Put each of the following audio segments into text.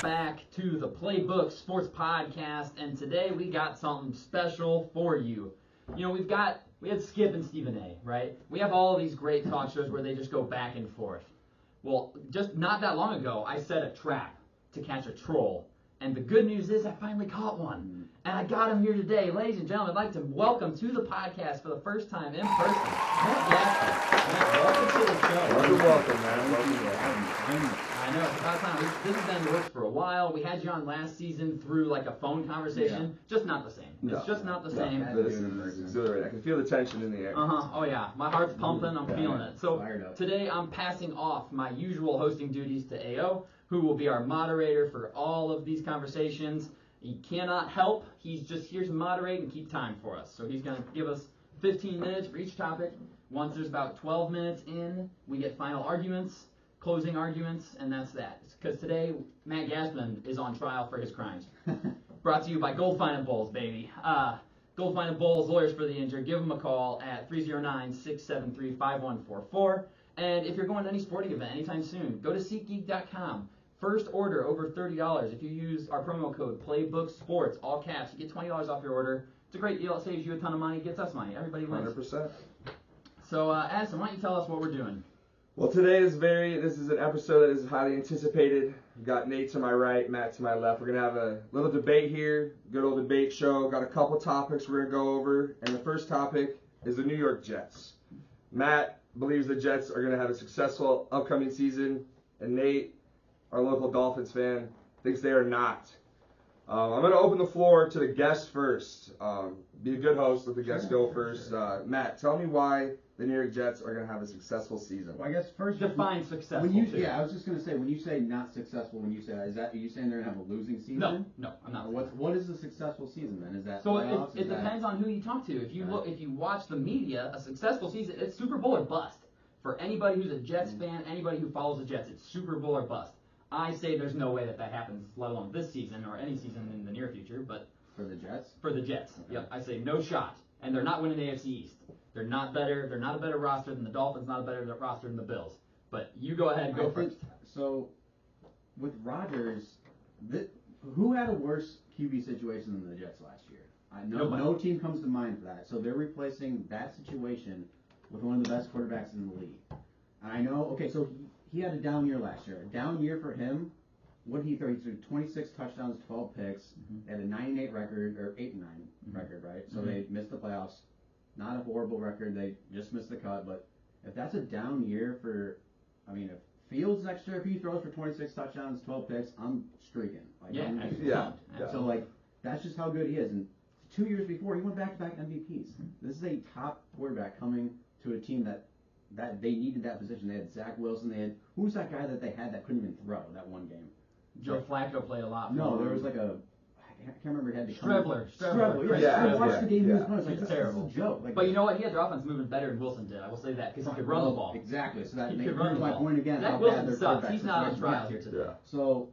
back to the Playbook Sports Podcast, and today we got something special for you. You know, we had Skip and Stephen A, right? We have all of these great talk shows where they just go back and forth. Well, just not that long ago, I set a trap to catch a troll, and the good news is I finally caught one, and I got him here today. Ladies and gentlemen, I'd like to welcome to the podcast for the first time in person, Matt Gassman. Matt, welcome to the show. Welcome, man. Welcome. I know, it's about time. This has been in the works for a while. We had you on last season through like a phone conversation. Just not the same. It's just not the same. This is exhilarating. I can feel the tension in the air. Oh yeah. My heart's pumping. I'm feeling it. So today I'm passing off my usual hosting duties to AO, who will be our moderator for all of these conversations. He cannot help. He's just here to moderate and keep time for us. So he's going to give us 15 minutes for each topic. Once there's about 12 minutes in, we get final arguments, closing arguments, and that's that. Because today, Matt Gassman is on trial for his crimes. Brought to you by Gold Fine and Bowles, baby. Gold Fine and Bowles, lawyers for the injured. Give them a call at 309-673-5144. And if you're going to any sporting event anytime soon, go to SeatGeek.com. First order over $30. If you use our promo code PlaybookSports, all caps, you get $20 off your order. It's a great deal. It saves you a ton of money. Gets us money. Everybody wins. 100%. So, Addison, why don't you tell us what we're doing? Well, this is an episode that is highly anticipated. We've got Nate to my right, Matt to my left. We're going to have a little debate here, good old debate show. Got a couple topics we're going to go over. And the first topic is the New York Jets. Matt believes the Jets are going to have a successful upcoming season. And Nate, our local Dolphins fan, thinks they are not. I'm going to open the floor to the guests first. Be a good host, let the guests go first. Matt, tell me why the New York Jets are going to have a successful season. Well, I guess first define successful. Yeah, I was just going to say, when you say not successful, are you saying they're going to have a losing season? No, I'm not. What is a successful season then? Is that so? Playoffs? It depends on who you talk to. If you watch the media, a successful season, it's Super Bowl or bust. For anybody who's a Jets fan, anybody who follows the Jets, it's Super Bowl or bust. I say there's no way that happens, let alone this season or any season in the near future. But for the Jets? For the Jets, okay. Yep. I say no shot. And they're not winning the AFC East. They're not better. They're not a better roster than the Dolphins, not a better roster than the Bills. But you go ahead and go first. So, with Rodgers, who had a worse QB situation than the Jets last year? No team comes to mind for that. So they're replacing that situation with one of the best quarterbacks in the league. And I know, okay, so he had a down year last year. A down year for him. What did he throw? He threw 26 touchdowns, 12 picks. They had a 9-8 record, or 8-9 record, right? So they missed the playoffs. Not a horrible record. They just missed the cut. But if that's a down year for, if Fields next year, if he throws for 26 touchdowns, 12 picks, I'm streaking. Yeah. So, that's just how good he is. And 2 years before, he went back-to-back MVPs. This is a top quarterback coming to a team that they needed that position. They had Zach Wilson. Who's that guy that they had that couldn't even throw that one game? Joe Flacco played a lot. No, there was I can't remember. He had Strebler. Yeah. I watched the game. He was playing. It's terrible. This is a joke. But you know what? He had their offense moving better than Wilson did. I will say that because he could run the ball. Exactly. So that he makes could run the my ball. point again. Zach Wilson sucks. He's not on trial here today. Yeah. So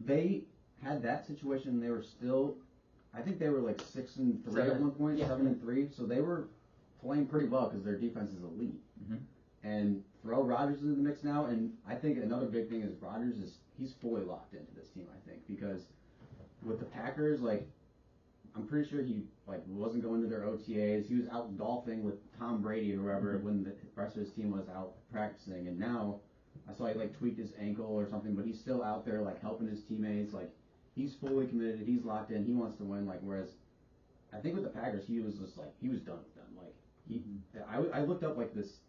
they had that situation. They were still, I think they were 6-3 at one point, 7-3. So they were playing pretty well because their defense is elite. And throw Rodgers into the mix now, and I think another big thing is Rodgers he's fully locked into this team. I think because with the Packers, I'm pretty sure he wasn't going to their OTAs. He was out golfing with Tom Brady or whoever when the rest of his team was out practicing. And now I saw he tweaked his ankle or something, but he's still out there helping his teammates. He's fully committed. He's locked in. He wants to win. Whereas I think with the Packers, he was just he was done with them. I looked up this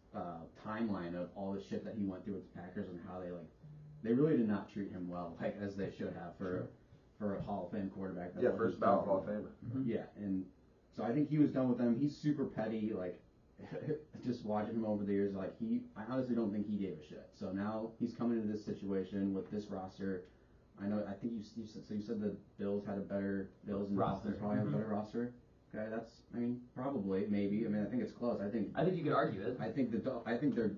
timeline of all the shit that he went through with the Packers and how they really did not treat him well as they should have for a Hall of Fame quarterback. First ballot Hall of Famer. Yeah, and so I think he was done with them. He's super petty. Just watching him over the years, I honestly don't think he gave a shit. So now he's coming into this situation with this roster. I think you said the Bills had a better roster. Probably have a better roster. Okay, probably, maybe. I think it's close. I think you could argue it. the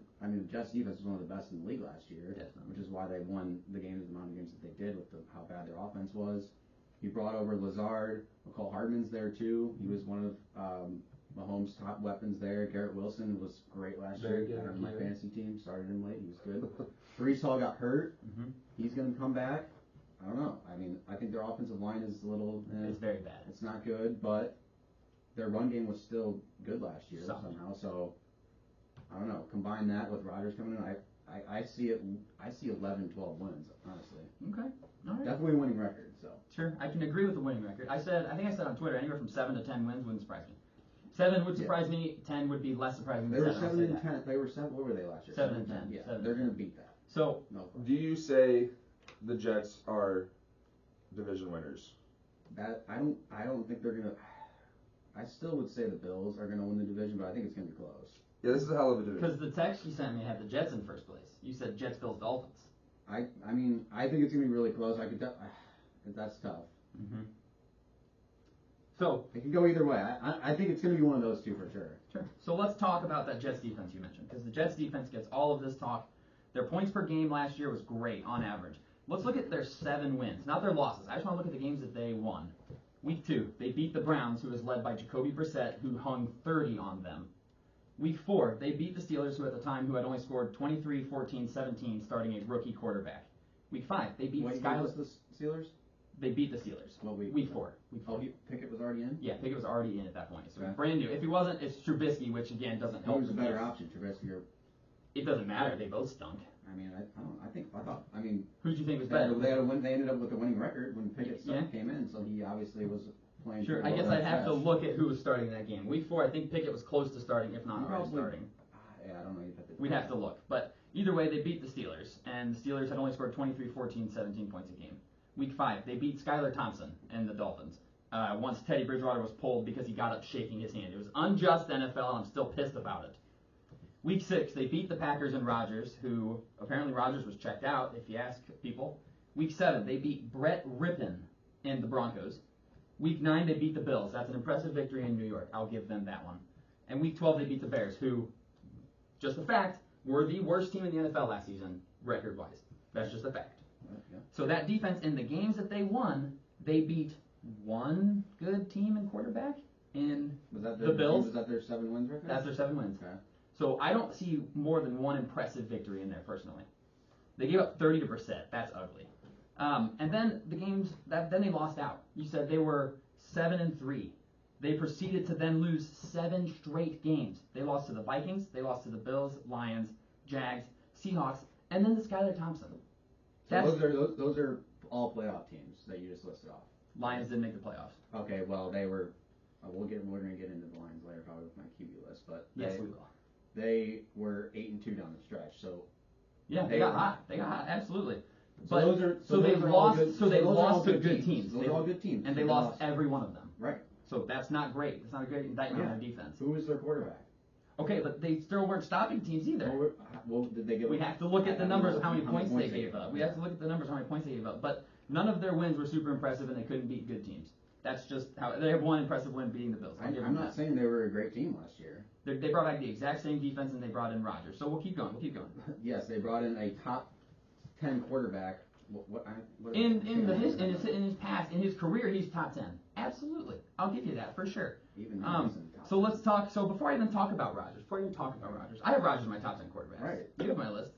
Jets defense was one of the best in the league last year, which is why they won the amount of games that they did with how bad their offense was. He brought over Lazard. McCall Hardman's there too. He was one of Mahomes' top weapons there. Garrett Wilson was great last year. On my fantasy team, started him late. He was good. Breece Hall got hurt. He's going to come back. I don't know. I mean, I think their offensive line is a little. It's very bad. It's not good, but their run game was still good last year somehow. So I don't know. Combine that with Rodgers coming in, I see it. I see 11, 12 wins, honestly. Okay. All right. Definitely a winning record. So sure, I can agree with the winning record. I think I said on Twitter, anywhere from 7 to 10 wins wouldn't surprise me. 7 would surprise me. 10 would be less surprising. They were 7 and 10. They were 7. What were they last year? 7 and 10. Yeah, 7 they're going to beat that. So, do you say the Jets are division winners? That I don't think they're going to. I still would say the Bills are going to win the division, but I think it's going to be close. Yeah, this is a hell of a division. Because the text you sent me had the Jets in first place. You said Jets, Bills, Dolphins. I mean, I think it's going to be really close. That's tough. Mm-hmm. So it can go either way. I think it's going to be one of those two for sure. Sure. So let's talk about that Jets defense you mentioned, because the Jets defense gets all of this talk. Their points per game last year was great on average. Let's look at their 7 wins, not their losses. I just want to look at the games that they won. Week 2, they beat the Browns, who was led by Jacoby Brissett, who hung 30 on them. Week 4, they beat the Steelers, who at the time had only scored 23, 14, 17, starting a rookie quarterback. Week 5, they beat Skyler. Was the Steelers? They beat the Steelers. What week? Week 4. Pickett was already in? Yeah, Pickett was already in at that point. So brand new. If he wasn't, it's Trubisky, which again doesn't help. Who's the better option, Trubisky or? It doesn't matter. They both stunk. I mean, I thought. Who did you think was better? They ended up with a winning record when Pickett came in, so he obviously was playing. Sure, I guess I'd have to look at who was starting that game. Week 4, I think Pickett was close to starting, if not already starting. Yeah, I don't know. We'd have to look. But either way, they beat the Steelers, and the Steelers had only scored 23, 14, 17 points a game. Week 5, they beat Skylar Thompson and the Dolphins. Once Teddy Bridgewater was pulled because he got up shaking his hand. It was unjust, NFL, and I'm still pissed about it. Week 6, they beat the Packers and Rodgers, who apparently Rodgers was checked out, if you ask people. Week 7, they beat Brett Rippon and the Broncos. Week 9, they beat the Bills. That's an impressive victory in New York. I'll give them that one. And Week 12, they beat the Bears, who, just a fact, were the worst team in the NFL last season, record-wise. That's just a fact. Yeah. So that defense, in the games that they won, they beat one good team in quarterback in the Bills. Was that their 7 wins record? That's their 7 wins. Okay. So I don't see more than one impressive victory in there, personally. They gave up 30 to Brissett. That's ugly. And then the games, then they lost out. You said they were 7-3. They proceeded to then lose 7 straight games. They lost to the Vikings, they lost to the Bills, Lions, Jags, Seahawks, and then to Skylar Thompson. So those are all playoff teams that you just listed off. Lions didn't make the playoffs. Okay, well they were. We're going to get into the Lions later, probably with my QB list, but yes, we will. They were 8-2 down the stretch, so yeah, they got hot. They got hot, absolutely. So but they lost. So they lost to good teams. Those are all good teams, and they lost every one of them. Right. So that's not great. It's not a great indictment on their defense. Who was their quarterback? Okay, but they still weren't stopping teams either. Well, did they give? We have to look at the numbers of how many points they gave up. We have to look at the numbers of how many points they gave up. But none of their wins were super impressive, and they couldn't beat good teams. That's just how they have one impressive win beating the Bills. I'm not saying they were a great team last year. They brought back the exact same defense, and they brought in Rodgers. So we'll keep going. Yes, they brought in a top 10 quarterback. In his career, he's top 10. Absolutely, I'll give you that for sure. Even so let's talk. So before I even talk about Rodgers, I have Rodgers in my top 10 quarterbacks. Right. You have my list.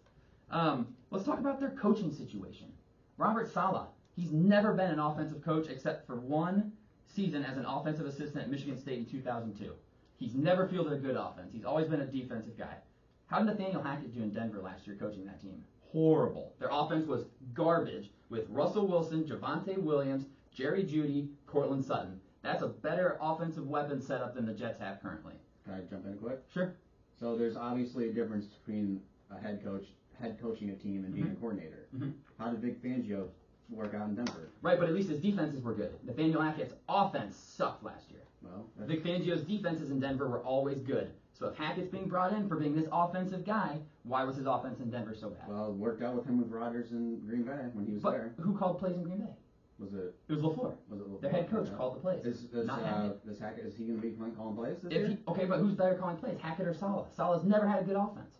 Let's talk about their coaching situation. Robert Saleh. He's never been an offensive coach except for one season as an offensive assistant at Michigan State in 2002. He's never fielded a good offense. He's always been a defensive guy. How did Nathaniel Hackett do in Denver last year coaching that team? Horrible. Their offense was garbage with Russell Wilson, Javonte Williams, Jerry Jeudy, Cortland Sutton. That's a better offensive weapon setup than the Jets have currently. Can I jump in quick? Sure. So there's obviously a difference between a head coaching a team and being a coordinator. Mm-hmm. How did Vic Fangio work out in Denver? Right, but at least his defenses were good. Nathaniel Hackett's offense sucked last year. Well, Vic Fangio's defenses in Denver were always good. So if Hackett's being brought in for being this offensive guy, why was his offense in Denver so bad? Well, it worked out with him with Rodgers in Green Bay when he was there. Who called plays in Green Bay? It was LaFleur. Their head coach called the plays. Not Hackett. Is he going to be calling plays this year? Okay, but who's better calling plays, Hackett or Saleh? Saleh's never had a good offense.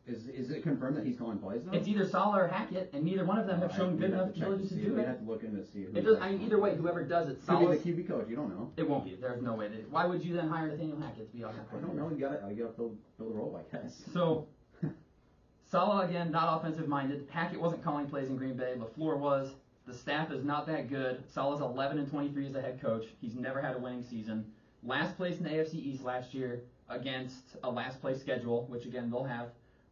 Is it confirmed that he's calling plays now? It's either Saleh or Hackett, and neither one of them have shown good enough ability to do it. We have to look into see. Either way, whoever does it, Saleh could be the QB coach. You don't know. It won't be. There's no way. Why would you then hire Nathaniel Hackett to be offensive coordinator? I don't know. You got to fill the role, I guess. So Saleh, again, not offensive-minded. Hackett wasn't calling plays in Green Bay. LaFleur was. The staff is not that good. Saleh's 11-23 as a head coach. He's never had a winning season. Last place in the AFC East last year against a last-place schedule, which, again, they'll have.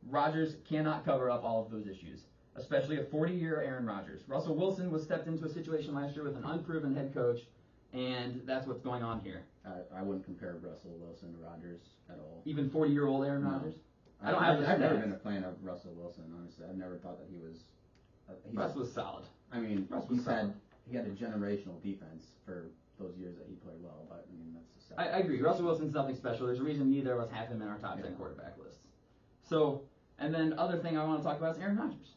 Rodgers cannot cover up all of those issues, especially a 40-year Aaron Rodgers. Russell Wilson was stepped into a situation last year with an unproven head coach, and that's what's going on here. I wouldn't compare Russell Wilson to Rodgers at all. Even 40-year-old Aaron Rodgers? I don't have. I've never been a fan of Russell Wilson, honestly. I've never thought that he was. Russ was solid. I mean, he had a generational defense for those years that he played well, but I mean that's. I agree. Russell Wilson's nothing special. There's a reason neither of us have him in our top 10 quarterback lists. So, and then other thing I want to talk about is Aaron Rodgers.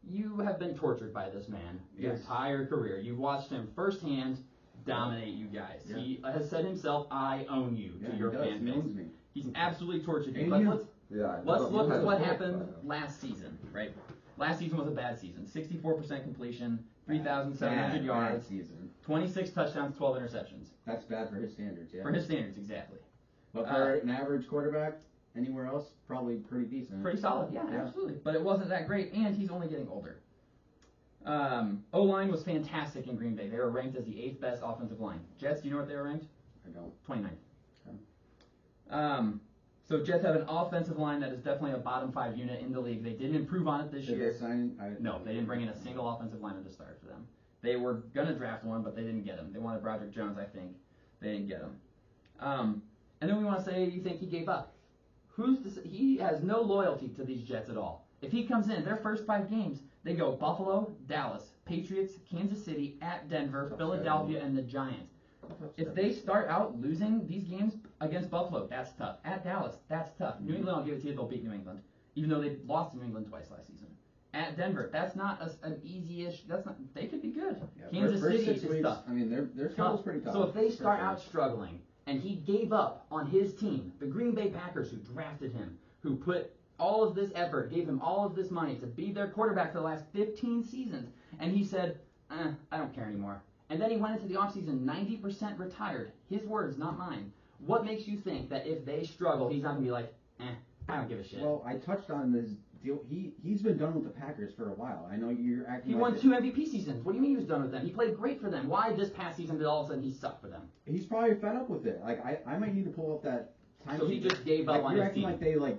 You have been tortured by this man your entire career. You've watched him firsthand dominate you guys. Yeah. He has said himself, "I own you" to your fan base. He's absolutely tortured you. But let's look at what happened last season, right? Last season was a bad season. 64% completion, 3,700 yards, 26 touchdowns, 12 interceptions. That's bad for his standards, yeah. For his standards, exactly. But for an average quarterback, anywhere else, probably pretty decent. Pretty solid, yeah, absolutely. But it wasn't that great, and he's only getting older. O-line was fantastic in Green Bay. They were ranked as the 8th best offensive line. Jets, do you know what they were ranked? I don't. 29th. Okay. So Jets have an offensive line that is definitely a bottom 5 unit in the league. They didn't improve on it this year. Did they sign? No, they didn't bring in a single offensive lineman to start for them. They were going to draft one, but they didn't get him. They wanted Broderick Jones, I think. They didn't get him. And then we want to say you think he gave up. He has no loyalty to these Jets at all. If he comes in, their first 5 games, they go Buffalo, Dallas, Patriots, Kansas City, at Denver, Philadelphia, and the Giants. If they start out losing these games against Buffalo, that's tough. At Dallas, that's tough. New England, I'll give it to you, they'll beat New England, even though they lost to New England twice last season. At Denver, that's not an easy-ish. They could be good. Yeah, Kansas City is tough. I mean, their schedule's pretty tough. So if they start out struggling, and he gave up on his team, the Green Bay Packers, who drafted him, who put all of this effort, gave him all of this money to be their quarterback for the last 15 seasons, and he said, I don't care anymore. And then he went into the offseason 90% retired. His words, not mine. What makes you think that if they struggle, he's not going to be like, I don't give a shit? Well, I touched on this deal. He's been done with the Packers for a while. I know you're acting He won 2 MVP seasons. What do you mean he was done with them? He played great for them. Why this past season did all of a sudden he sucked for them? He's probably fed up with it. Like, I might need to pull up that time. So he just gave up on his team. You're acting like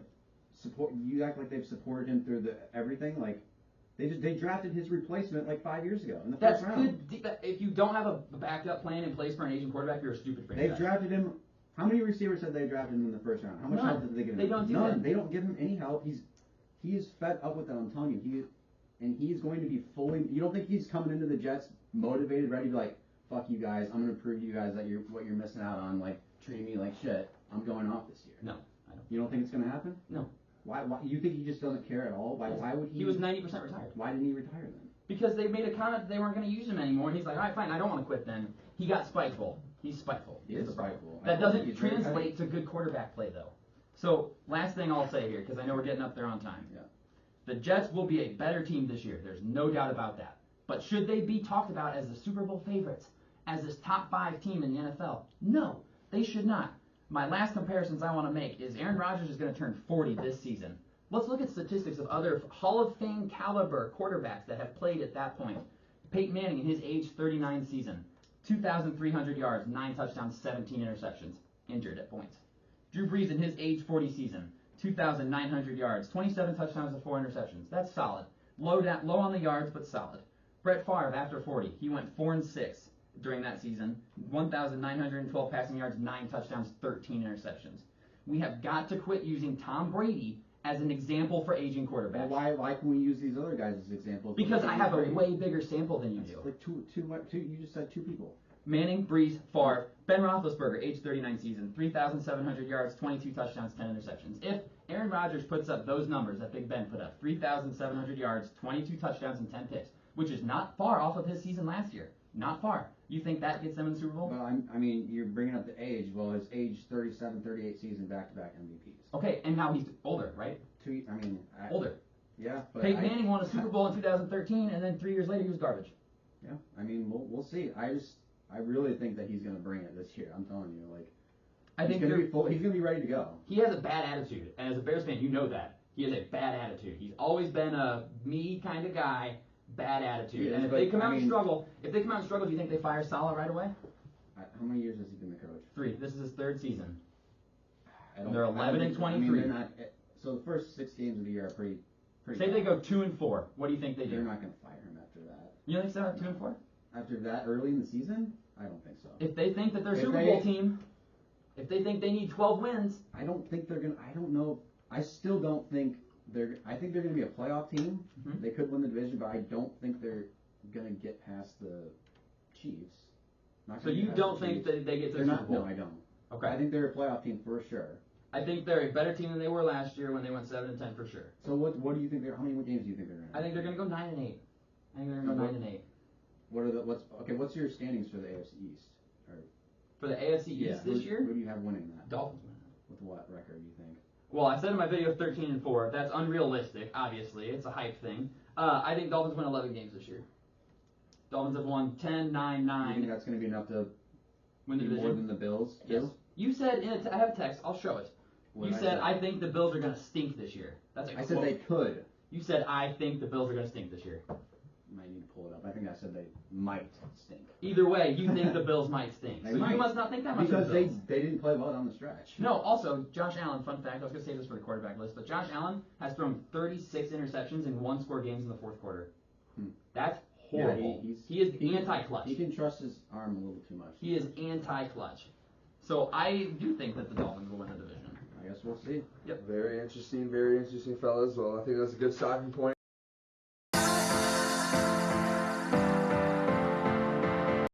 you act like they've supported him through everything. Like, they drafted his replacement like 5 years ago in the first round. Good. If you don't have a backup plan in place for an Asian quarterback, you're a stupid franchise. They've drafted him. How many receivers have they drafted him in the first round? How much help did they give him? They don't do None. that. They don't give him any help. He is fed up with them. I'm telling you. He's going to be fully. You don't think he's coming into the Jets motivated, ready to be like, fuck you guys. I'm going to prove to you guys that what you're missing out on, like treating me like shit. I'm going off this year. No, I don't. You don't think it's going to happen? No. Why? You think he just doesn't care at all? Why would he? He was 90% retired. Why didn't he retire then? Because they made a comment that they weren't going to use him anymore. And he's like, all right, fine, I don't want to quit then. He got spiteful. He's spiteful. He is spiteful. That doesn't translate to good quarterback play, though. So, last thing I'll say here, because I know we're getting up there on time. Yeah. The Jets will be a better team this year. There's no doubt about that. But should they be talked about as the Super Bowl favorites, as this top 5 team in the NFL? No, they should not. My last comparisons I want to make is Aaron Rodgers is going to turn 40 this season. Let's look at statistics of other Hall of Fame caliber quarterbacks that have played at that point. Peyton Manning in his age 39 season, 2,300 yards, 9 touchdowns, 17 interceptions, injured at points. Drew Brees in his age 40 season, 2,900 yards, 27 touchdowns and 4 interceptions. That's solid. Low on the yards, but solid. Brett Favre after 40, he went 4-6 during that season, 1,912 passing yards, 9 touchdowns, 13 interceptions. We have got to quit using Tom Brady as an example for aging quarterbacks. Well, why can we use these other guys as examples? Because I have a way bigger sample than you do. Like two. You just said 2 people. Manning, Brees, Favre, Ben Roethlisberger, age 39 season, 3,700 yards, 22 touchdowns, 10 interceptions. If Aaron Rodgers puts up those numbers that Big Ben put up, 3,700 yards, 22 touchdowns, and 10 picks, which is not far off of his season last year. Not far. You think that gets them in the Super Bowl? Well, I mean, you're bringing up the age. Well, his age 37, 38 season, back-to-back MVPs. Okay, and now he's older, right? Older. Yeah. But Peyton Manning won a Super Bowl in 2013, and then 3 years later he was garbage. Yeah. I mean, we'll see. I really think that he's going to bring it this year. I'm telling you, like, he's going to be ready to go. He has a bad attitude, and as a Bears fan, you know that. He has a bad attitude. He's always been a me kind of guy, bad attitude. Yeah, and if they come out and struggle, do you think they fire Saleh right away? How many years has he been the coach? 3. This is his 3rd season. They're 11 and 23. I mean, they're not. So the first 6 games of the year are pretty. Say bad. they go 2-4. What do you think they do? They're not going to fire him after that. You think so? 2-4? After that early in the season, I don't think so. If they think that they're a Super Bowl team, if they think they need 12 wins, I don't think they're gonna. I don't know. I still don't think they're. I think they're gonna be a playoff team. Mm-hmm. They could win the division, but I don't think they're gonna get past the Chiefs. So you don't think that they get to the Super Bowl? No, I don't. Okay. I think they're a playoff team for sure. I think they're a better team than they were last year when they went 7-10 for sure. So what do you think? How many games do you think they're gonna? I think they're gonna go 9-8. I think they're gonna go 9-8. What's your standings for the AFC East? For the AFC East this year? Who do you have winning that? Dolphins winning. With what record do you think? Well, I said in my video 13-4. That's unrealistic. Obviously, it's a hype thing. I think Dolphins win 11 games this year. Dolphins have won 10, 9, 9. You think that's going to be enough to win the division? More than the Bills? Yes. You said I have a text. I'll show it. You said I think the Bills are going to stink this year. That's a quote. I said they could. You said I think the Bills are going to stink this year. Might need to pull it up. I think I said they might stink. Either way, you think the Bills might stink. So you must not think that much because of the Bills. They didn't play well down the stretch. No, also, Josh Allen, fun fact, I was going to save this for the quarterback list, but Josh Allen has thrown 36 interceptions in 1-score games in the 4th quarter. That's horrible. Yeah, he is anti-clutch. He can trust his arm a little too much. He is anti-clutch. So I do think that the Dolphins will win the division. I guess we'll see. Yep. Very interesting, fellas. Well, I think that's a good stopping point.